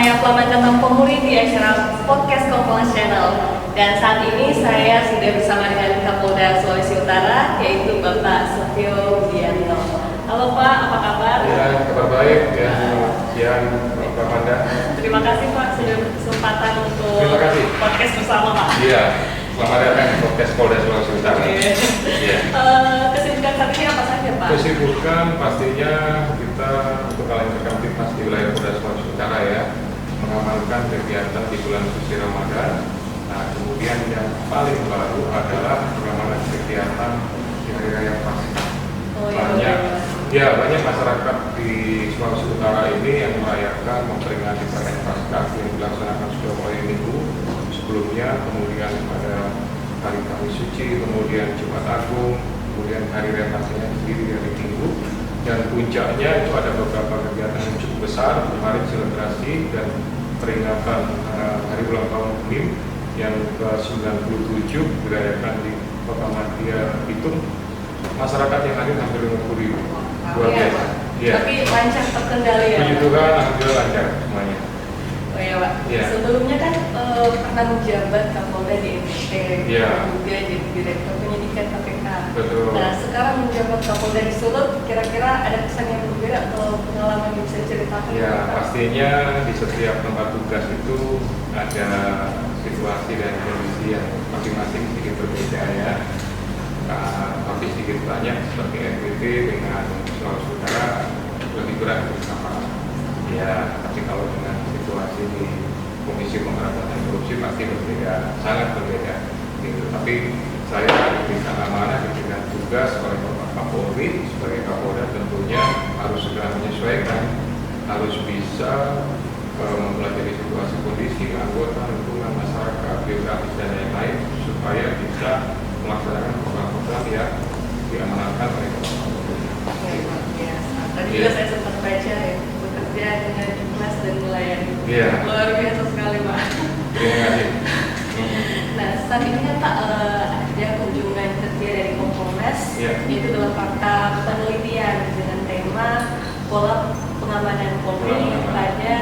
semuanya, selamat datang kembali di acara Podcast Kompolnas Channel. Dan saat ini saya sudah bersama dengan Kapolda Sulawesi Utara, yaitu Bapak Setio Budianto. Halo Pak, apa kabar? Ya, kabar baik. Ya, siang, Pak Manda. Terima kasih Pak sudah berkesempatan untuk Terima kasih. podcast bersama Pak. Iya, selamat datang di Podcast Polda Sulawesi Utara. Iya. Kesibukan saat ini apa saja Pak? Kesibukan pastinya kita untuk kalian Kamtipmas di wilayah Polda Sulawesi Utara ya, mengamalkan kegiatan di bulan suci Ramadan. Nah, kemudian yang paling baru adalah pengamalan kegiatan di Hari Raya Paskah. Oh, iya, Banyak masyarakat di Sulawesi Utara ini yang merayakan memperingati perayaan Paskah yang dilaksanakan sudah mulai minggu sebelumnya, kemudian pada hari Kamis Suci, kemudian Jumat Agung, kemudian hari Raya Paskahnya sendiri hari Minggu, dan puncaknya itu ada beberapa kegiatan yang cukup besar. Kemarin selebrasi dan peringatan hari ulang tahun UNIM yang ke-97 dirayakan di Kota Madya Bitung. Masyarakat yang hadir hampir 50.000. Luar biasa. Ya. Tapi lancar terkendali ya? Puji Tuhan, alhamdulillah lancar semuanya. Oh iya Pak, Ya. sebelumnya kan pernah menjabat Kapolda di NTT, Ya. juga jadi Direktur Penyidikan KPK. Betul. Nah sekarang menjabat Kapolda di Sulut, kira-kira ada kesan yang berbeda atau pengalaman yang bisa diceritakan? Ya, Pak? pastinya di setiap tempat tugas itu ada situasi dan kondisi yang masing-masing sedikit berbeda ya. Tapi sedikit banyak seperti NTT dengan Sulawesi Utara lebih berat bersama. Ya, tapi kalau dengan situasi di Komisi Pemberantasan Korupsi pasti berbeda, sangat berbeda. Gitu. Tapi saya diberikan amanah, diberikan tugas oleh Bapak Kapolri sebagai Kapolda, tentunya harus segera menyesuaikan, harus bisa mempelajari situasi kondisi anggota, lingkungan masyarakat, geografis dan lain-lain supaya bisa melaksanakan program-program yang diamanatkan oleh Bapak Kapolri. Ya, tadi juga saya sempat baca ya, bekerja dengan ikhlas dan melayani. Iya. Luar biasa sekali Pak. Terima kasih. Nah, saat ini kan Pak ada kunjungan kerja dari Kompolnas, Iya. yaitu dalam rangka penelitian dengan tema pola pengamanan Polri Pola pengamanan. pada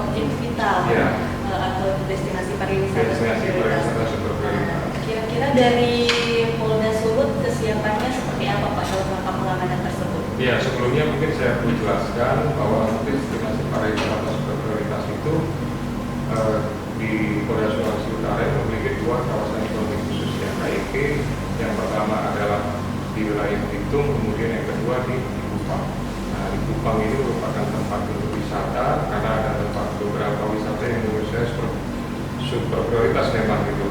objek vital Iya. atau destinasi pariwisata Destinasi prioritas. pariwisata super prioritas. Kira-kira dari Polda Sulut kesiapannya seperti apa Pak dalam rangka pengamanan tersebut? Ya, sebelumnya mungkin saya perlu jelaskan bahwa destinasi pariwisata super prioritas itu di Polda Sulawesi Utara memiliki dua kawasan ekonomi khusus yang KEK. Yang pertama adalah di wilayah Bitung, kemudian yang kedua di Kupang. Nah, di Kupang ini merupakan tempat untuk wisata karena ada tempat beberapa wisata yang menurut saya super prioritas memang gitu.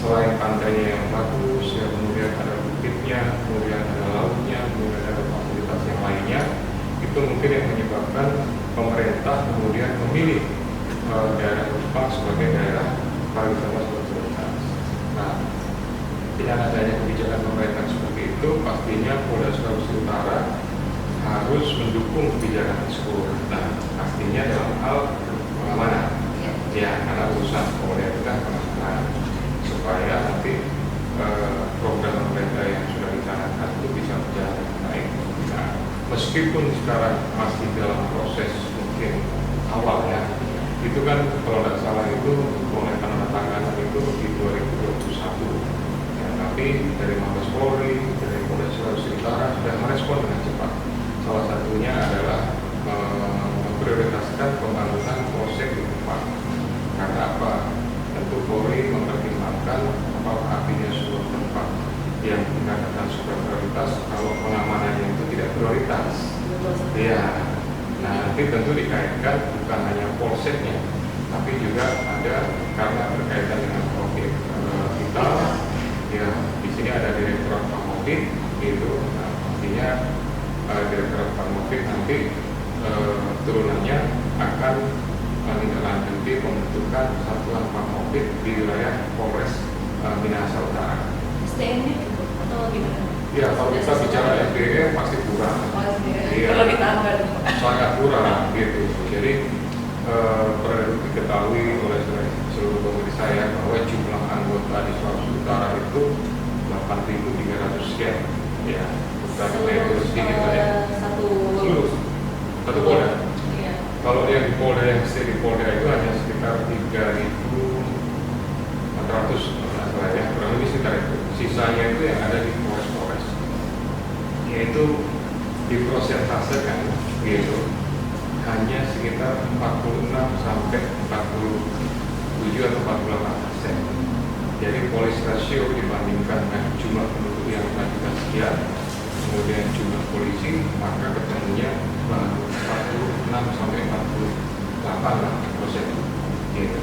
Selain pantainya yang bagus, ya kemudian ada bukitnya, kemudian ada lautnya, kemudian ada fasilitas yang lainnya, itu mungkin yang menyebabkan pemerintah kemudian memilih daerah Kupang sebagai daerah pariwisata berprioritas. Nah, dengan adanya kebijakan pemerintah seperti itu, pastinya Polda Sulawesi Utara harus mendukung kebijakan tersebut. Nah, pastinya dalam hal pengamanan, ya karena urusan Polda itu kan pengamanan, supaya nanti program pemerintah yang sudah dicanangkan itu bisa berjalan dengan baik. Nah, meskipun sekarang masih dalam proses mungkin awal ya, itu kan kalau tidak salah itu mulai penandatanganan itu di 2021 ya, tapi dari Mabes Polri, dari Polda Sulawesi Utara sudah merespon dengan cepat. Salah satunya adalah memprioritaskan pembangunan polsek di Kupang. Karena apa? Tentu Polri mempertimbangkan apakah artinya sebuah tempat yang dikatakan super prioritas kalau pengamanannya itu tidak prioritas. Iya. Nah, nanti tentu dikaitkan bukan hanya polseknya, tapi juga ada karena berkaitan dengan COVID vital. Ya, di sini ada Direktorat Pamofit, gitu. Nah, pastinya Direktorat Pamofit nanti turunannya akan menindaklanjuti pembentukan satuan Pamofit di wilayah Polres Minahasa Utara. SDM-nya atau gimana? Ya, kalau kita bicara SDM pasti kurang. Iya. Perlu ditambah. Sangat kurang gitu. Jadi perlu diketahui oleh seluruh pemirsa ya bahwa jumlah anggota di Sulawesi Utara itu 8.300 sekian. Ya, bukan itu sedikit banyak. Satu Seluruh satu Polda. Iya. Kalau yang di Polda yang stay di Polda itu hanya sekitar 3.400 masalah ya, kurang lebih sekitar itu. Sisanya itu yang ada di Polres-Polres, yaitu diprosentasekan gitu hanya sekitar 46 sampai 47 atau 48%. Jadi police ratio dibandingkan dengan jumlah penduduk yang kita sekian, kemudian jumlah polisi, maka ketemunya 46 sampai 48% gitu.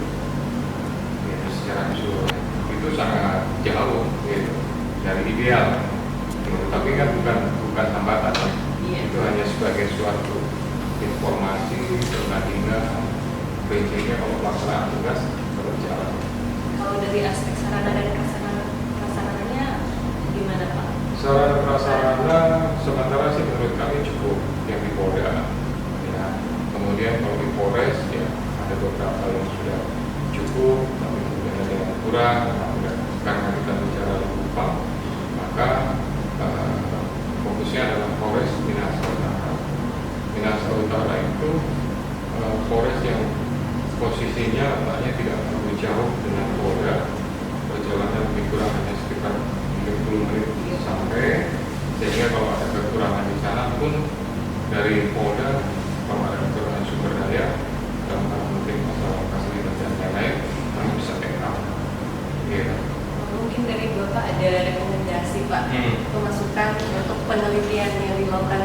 Gitu secara keseluruhan itu sangat jauh gitu dari ideal. Tapi kan bukan hambatan, itu hanya sebagai suatu informasi perbandingan prinsipnya kalau pelaksanaan tugas berjalan. Kalau dari aspek sarana dan prasarananya gimana Pak? Sarana prasarana sementara sih menurut kami cukup yang di Polda ya. Kemudian kalau di Polres ya ada beberapa yang sudah cukup, tapi kemudian ada yang kurang. Karena kita bicara Kupang, maka fokusnya adalah Polres Minahasa Utara. Minahasa Utara itu Polres yang posisinya letaknya tidak terlalu jauh dengan Polda, perjalanan lebih kurang hanya sekitar 30 menit sampai, sehingga kalau ada kekurangan di sana pun dari Polda, kalau ada kekurangan sumber daya dalam hal penting masalah fasilitas dan lain-lain, kami bisa backup. Gitu. Mungkin dari Bapak ada rekomendasi Pak pemasukan untuk penelitian yang dilakukan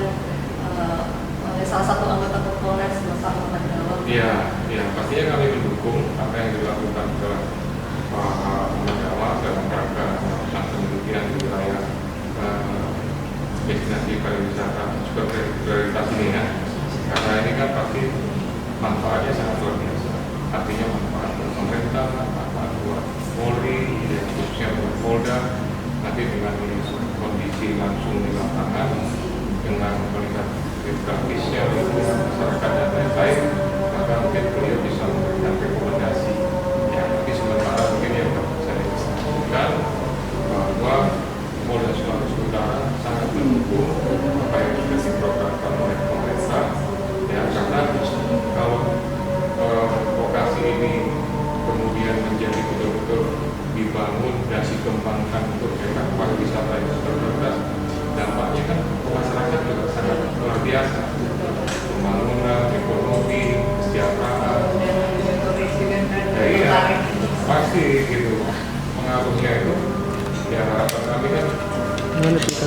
oleh salah satu anggota Polres Bapak Muhammad Gawang. Iya, pastinya kami mendukung apa yang dilakukan oleh Pak Muhammad Gawang dalam rangka melakukan penelitian di wilayah destinasi pariwisata super prioritas ini ya. Karena ini kan pasti manfaatnya sangat luar biasa. Artinya manfaat buat pemerintah, manfaat buat Polri, ya, khususnya buat Polda. Nanti dengan kondisi langsung di lapangan, dengan melihat geografisnya, masyarakat dan lain-lain, maka mungkin beliau bisa memberikan rekomendasi. Ya, tapi sementara mungkin yang dapat saya sampaikan bahwa Polda Sulawesi Utara sangat mendukung apa yang sudah diprogramkan oleh pemerintah. Ya, karena kalau lokasi ini kemudian menjadi betul-betul dibangun dan dikembangkan untuk daerah pariwisata yang prioritas, dampaknya kan masyarakat juga sangat luar biasa. Pembangunan, ekonomi, kesejahteraan, iya, pasti gitu. Pengaruhnya itu, ya harapan kami kan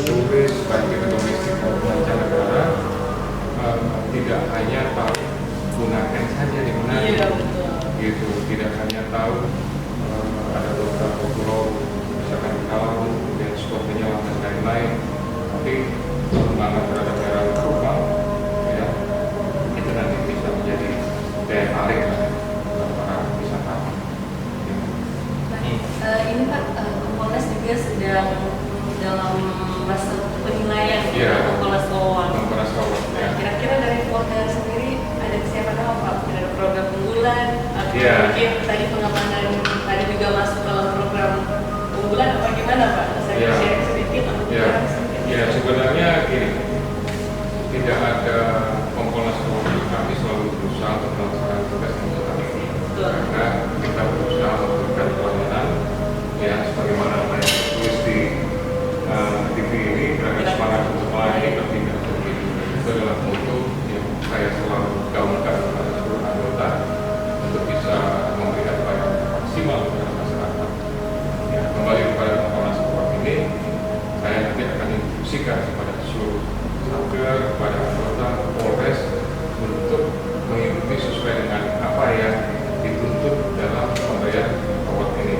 turis baik itu domestik maupun mancanegara tidak hanya tahu gunakan saja di mana, gitu. Tidak hanya tahu ada beberapa pulau misalkan di Kalau, kemudian spot penyelam dan lain-lain, tapi pengembangan terhadap daerah Kupang ya itu nanti bisa menjadi daya tarik para wisatawan. Ini Pak, Polres juga sedang dalam masa penilaian Polres Gawang. Ya. Kira-kira dari Polda sendiri ada kesiapan apa Pak? Ada program unggulan? Atau mungkin tadi pengamanan tadi juga masuk dalam program unggulan apa gimana Pak? Saya share sedikit atau Ya, sebenarnya gini, tidak ada Kompolnas kami selalu berusaha untuk melaksanakan tugas yang seperti ini. Karena kita berusaha memberikan pelayanan ya sebagaimana apa yang tertulis di TV ini, dengan semangat untuk melayani bertindak begitu. Itu adalah moto yang saya selalu gaungkan kepada seluruh anggota untuk bisa memberikan pelayanan maksimal kepada masyarakat. Ya, kembali kepada Kompolnas ini, saya nanti akan instruksikan kepada seluruh satker, kepada anggota Polres untuk mengikuti sesuai dengan apa yang dituntut dalam pemberian award ini.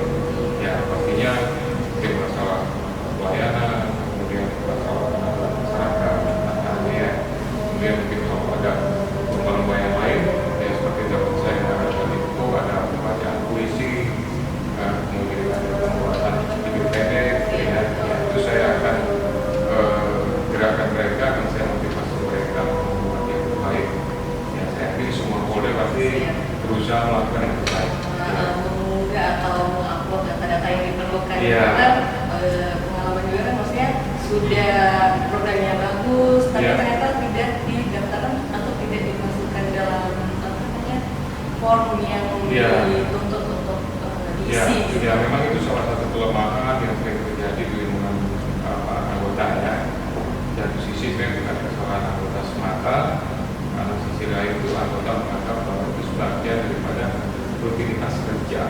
Ya, pastinya mungkin masalah pelayanan, kemudian masalah penanganan masyarakat, ya, kemudian mungkin kalau ada lomba-lomba yang lain, ya seperti dapat saya mengatakan itu ada pembacaan puisi, kemudian ada pembuatan video pendek, ya, itu saya akan gerakan mereka, akan saya motivasi mereka membuat yang terbaik. Ya, saya yakin semua Polda pasti berusaha melakukan yang terbaik. Mengunggah atau mengupload data-data yang diperlukan. Iya. Pengalaman juga kan maksudnya sudah programnya bagus, tapi ternyata tidak didaftarkan atau tidak dimasukkan dalam form yang Iya. dituntut untuk Ya, diisi. ya memang itu salah satu kelemahan yang sering terjadi di lingkungan anggota ya. Dari sisi sering bukan kesalahan anggota semata, karena sisi lain itu anggota menganggap bahwa itu sebagian daripada rutinitas kerja.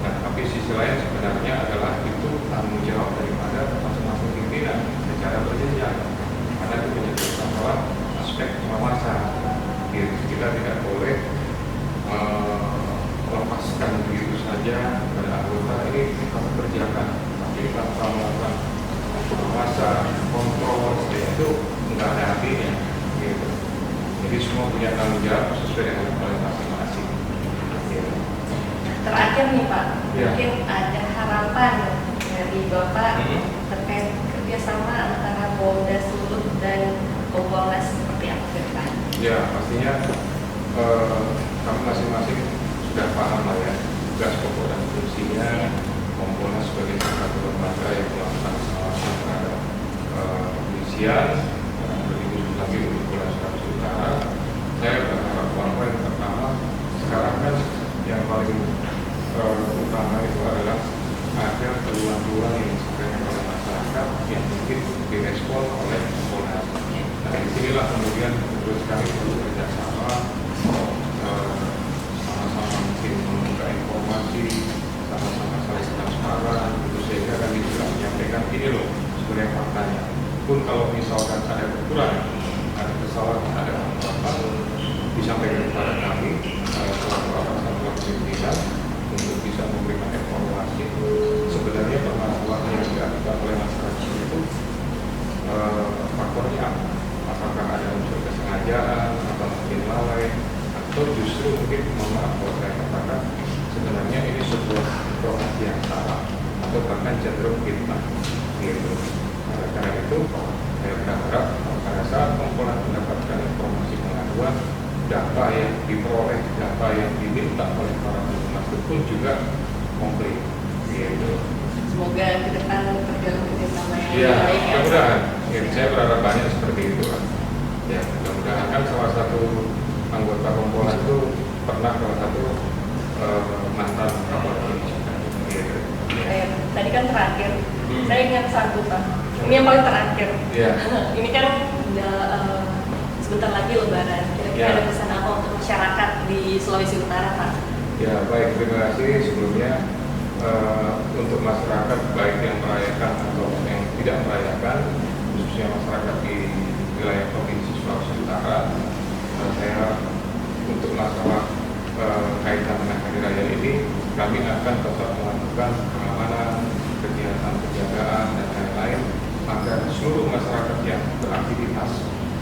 Nah, tapi sisi lain sebenarnya adalah itu tanggung jawab daripada masing-masing pimpinan secara berjenjang. Karena itu menjadi masalah aspek pengawasan. Kita tidak boleh melepaskan begitu saja kepada anggota ini kita kerjakan, tapi tanpa melakukan pengawasan, kontrol, itu nggak ada artinya. Gitu. Jadi semua punya tanggung jawab sesuai dengan level masing-masing. Gitu. Terakhir nih Pak, Ya. mungkin ada harapan dari Bapak terkait kerjasama antara Polda Sulut dan Kompolnas seperti apa ke depan? Ya, pastinya kami masing-masing sudah paham lah ya tugas pokok dan fungsinya Kompolnas sebagai salah satu lembaga yang melakukan pengawasan terhadap kepolisian dan lebih khusus lagi untuk Polda Sulawesi Utara. Saya berharap bahwa yang pertama sekarang kan yang paling utama itu adalah ada keluhan-keluhan yang disampaikan oleh masyarakat yang mungkin direspon oleh Kompolnas. Nah, disinilah kemudian menurut kami perlu kerjasama, sama-sama mungkin membuka informasi, sama-sama saling transparan, gitu, sehingga kami juga menyampaikan ini loh sebenarnya faktanya. Pun kalau misalkan ada kekurangan, ada kesalahan, ada apa, disampaikan kepada kami selaku atasan pimpinan untuk bisa memberikan evaluasi. Sebenarnya permasalahan yang dilakukan oleh masyarakat itu faktornya apa? Apakah ada unsur kesengajaan atau mungkin lalai atau justru mungkin mohon maaf kalau saya katakan sebenarnya ini sebuah informasi yang salah atau bahkan cenderung fitnah gitu. Karena itu saya berharap pada saat Kompolnas mendapatkan informasi pengaduan, data yang diperoleh, data yang diminta oleh para pengguna itu pun juga komplit gitu. Semoga ke depan berjalan kerjasama yang Ya, baik ya. mudah-mudahan. Ya, saya berharap banyak seperti itu kan. Ya, mudah-mudahan kan salah satu anggota Kompolnas itu pernah salah satu mantan Kapolri. Gitu. Tadi kan terakhir, Hmm. saya ingat satu Pak. Ini yang paling terakhir. Ya. Ini kan udah sebentar lagi Lebaran. Kira-kira Ya. ada pesan apa untuk masyarakat di Sulawesi Utara Pak? Ya, baik, terima kasih sebelumnya untuk masyarakat baik yang merayakan atau yang tidak merayakan, khususnya masyarakat di wilayah Provinsi Sulawesi Utara. Saya untuk masalah kaitan dengan hari raya ini, kami akan tetap melakukan pengamanan, kegiatan penjagaan dan lain-lain agar seluruh masyarakat yang beraktivitas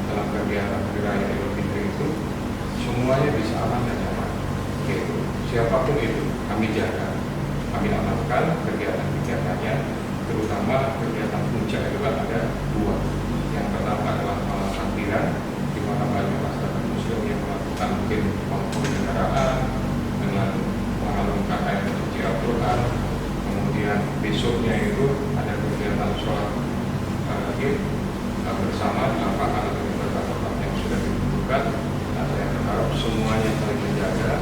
dalam kegiatan hari raya Idul Fitri itu semuanya bisa aman dan nyaman. Gitu. Siapapun itu kami jaga, kami amankan kegiatan-kegiatannya, terutama kegiatan puncak itu kan ada dua. Yang pertama adalah malam takbiran, di mana banyak masyarakat Muslim yang melakukan mungkin maupun kendaraan dengan mengalunkan ayat suci Al-Quran. Kemudian besoknya itu ada kegiatan sholat Id bersama di lapangan atau di tempat yang sudah ditentukan. Nah, saya berharap semuanya saling menjaga,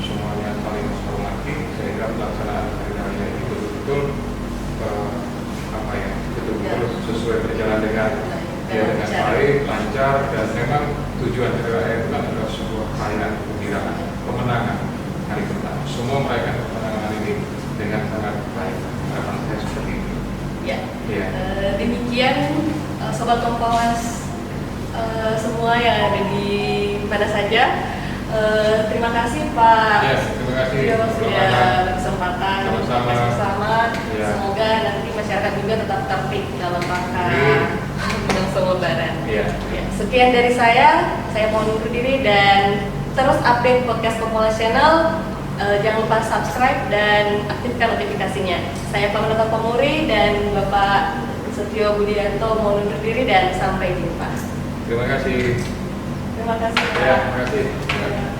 semuanya saling menghormati sehingga pelaksanaan hari raya ini betul-betul betul-betul sesuai berjalan dengan baik, lancar, dan memang tujuan hari raya itu kan adalah sebuah perayaan kegembiraan, kemenangan hari pertama. Semua merayakan kemenangan hari ini dengan sangat baik. Harapan saya seperti itu. Ya. Ya. Demikian Sobat Kompolnas semua yang ada di mana saja. Terima kasih Pak. Ya, terima kasih. Sudah berkesempatan Sama-sama. bersama. Ya. Semoga nanti masyarakat juga tetap tertib dalam rangka Amin. menjelang Lebaran. Ya. Ya, sekian dari saya mohon undur diri dan terus update podcast Kompolnas Channel. Jangan lupa subscribe dan aktifkan notifikasinya. Saya Pamanata Pamuri dan Bapak Setio Budianto mohon undur diri dan sampai jumpa. Terima kasih. Terima kasih. Ya, Pak. terima kasih.